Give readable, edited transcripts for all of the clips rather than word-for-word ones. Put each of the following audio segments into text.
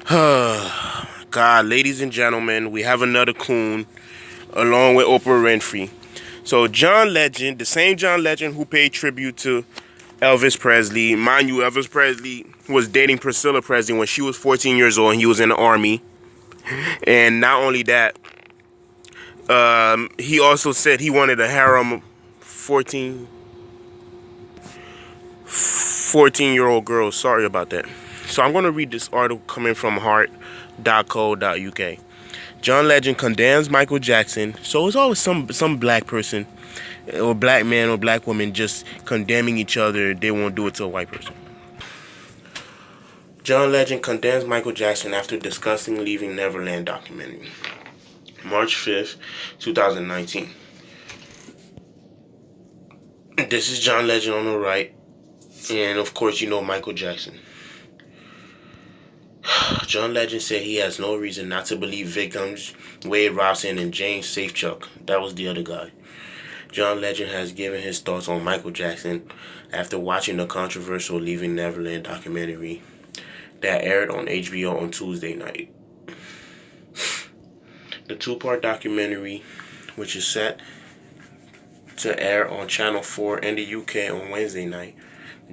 God, ladies and gentlemen, we have another coon along with Oprah Winfrey. So John Legend, the same John Legend who paid tribute to Elvis Presley. Mind you, Elvis Presley was dating Priscilla Presley when she was 14 years old and he was in the army. And not only that, he also said he wanted a harem of 14-year-old girls. Sorry about that. So I'm going to read this article coming from heart.co.uk. John Legend condemns Michael Jackson. So it's always some black person or black man or black woman just condemning each other. They won't do it to a white person. John Legend condemns Michael Jackson after discussing Leaving Neverland documentary. March 5th, 2019. This is John Legend on the right. And of course, you know Michael Jackson. John Legend said he has no reason not to believe victims Wade Robson and James Safechuck. That was the other guy. John Legend has given his thoughts on Michael Jackson after watching the controversial Leaving Neverland documentary that aired on HBO on Tuesday night. The two-part documentary, which is set to air on Channel 4 in the UK on Wednesday night,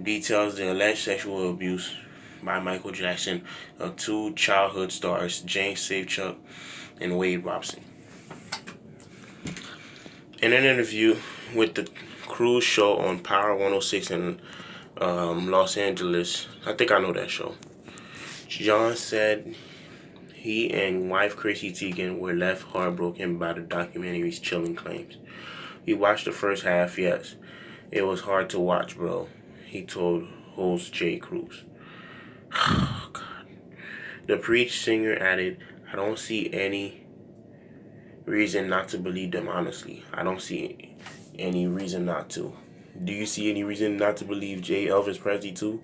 details the alleged sexual abuse by Michael Jackson of two childhood stars, James Safechuck and Wade Robson. In an interview with the cruise show on Power 106 in Los Angeles, I think I know that show, John said he and wife Chrissy Teigen were left heartbroken by the documentary's chilling claims. We watched the first half, yes. It was hard to watch, bro, he told host Jay Cruz. Oh, God. The Preach singer added, I don't see any reason not to believe them, honestly. I don't see any reason not to. Do you see any reason not to believe Elvis Presley too?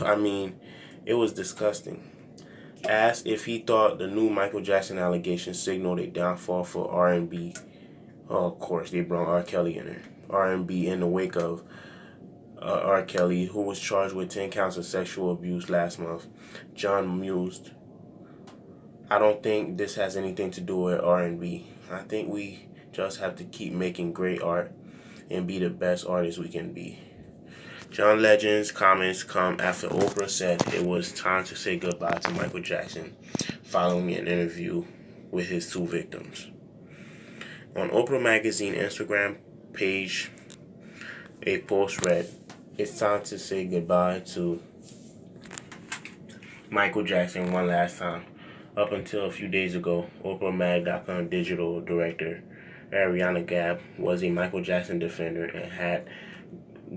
I mean, it was disgusting. Asked if he thought the new Michael Jackson allegations signaled a downfall for R&B. Oh, of course, they brought R. Kelly in there. R&B in the wake of R. Kelly, who was charged with 10 counts of sexual abuse last month. John mused, I don't think this has anything to do with R&B. I think we just have to keep making great art and be the best artists we can be. John Legend's comments come after Oprah said it was time to say goodbye to Michael Jackson following an interview with his two victims. On Oprah Magazine Instagram page, a post read, it's time to say goodbye to Michael Jackson one last time. Up until a few days ago, OprahMag.com digital director Ariana Gab was a Michael Jackson defender and had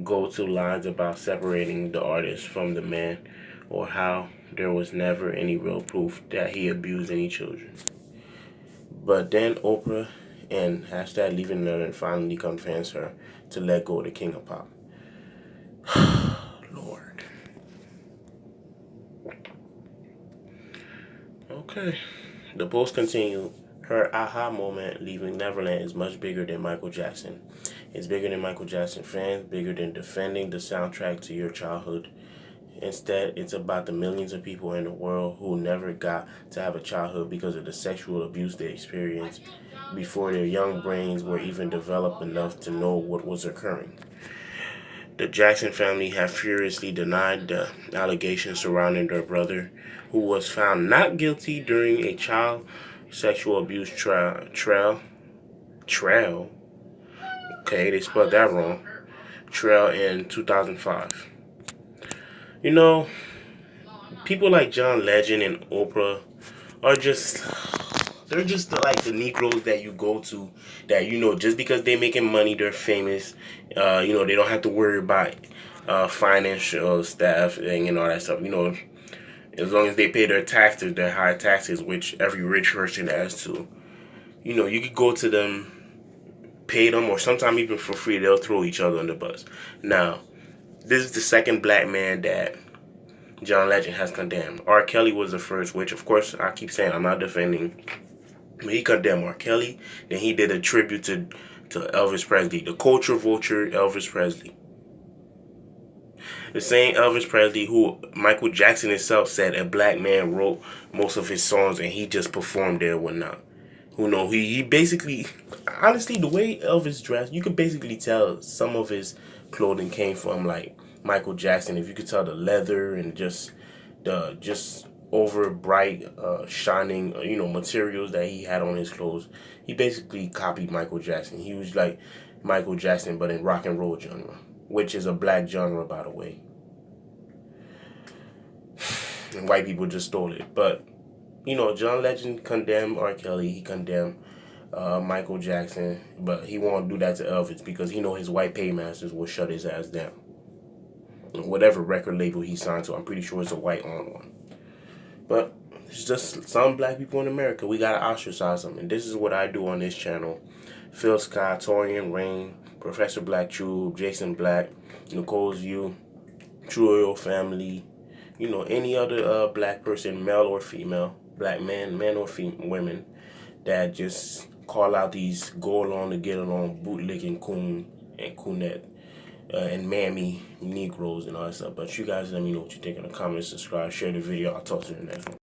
go-to lines about separating the artist from the man or how there was never any real proof that he abused any children. But then Oprah and hashtag Leaving Neverland finally convinced her to let go of the king of pop. Lord. Okay. The post continued. Her aha moment leaving Neverland is much bigger than Michael Jackson. It's bigger than Michael Jackson fans, bigger than defending the soundtrack to your childhood. Instead, it's about the millions of people in the world who never got to have a childhood because of the sexual abuse they experienced before their young brains were even developed enough to know what was occurring. The Jackson family have furiously denied the allegations surrounding their brother, who was found not guilty during a child sexual abuse trial. Okay, they spelled that wrong. Trial in 2005. You know, people like John Legend and Oprah are they're just like the Negroes that you go to that, just because they're making money, they're famous. They don't have to worry about financial staff and all that stuff. As long as they pay their taxes, their high taxes, which every rich person has to. You could go to them, pay them, or sometimes even for free, they'll throw each other on the bus. Now, this is the second black man that John Legend has condemned. R. Kelly was the first, which, of course, I keep saying I'm not defending. But he condemned R. Kelly. Then he did a tribute to Elvis Presley, the culture vulture Elvis Presley. The same Elvis Presley who Michael Jackson himself said a black man wrote most of his songs and he just performed there and whatnot. Who know he basically, honestly, the way Elvis dressed, you could basically tell some of his clothing came from like Michael Jackson. If you could tell the leather and just over bright shining materials that he had on his clothes, he basically copied Michael Jackson. He was like Michael Jackson but in rock and roll genre, which is a black genre, by the way. And white people just stole it. But John Legend condemned R. Kelly. He condemned Michael Jackson, but he won't do that to Elvis because his white paymasters will shut his ass down. Whatever record label he signed to, I'm pretty sure it's a white-owned one. But it's just some black people in America. We gotta ostracize them, and this is what I do on this channel. Phil Scott, Torian Rain, Professor Black True, Jason Black, Nicole's View, True Oil Family, any other black person, male or female, black man or women, that just call out these go along to get along, bootlicking coon and coonette and mammy Negroes and all that stuff. But you guys let me know what you think in the comments, subscribe, share the video. I'll talk to you in the next one.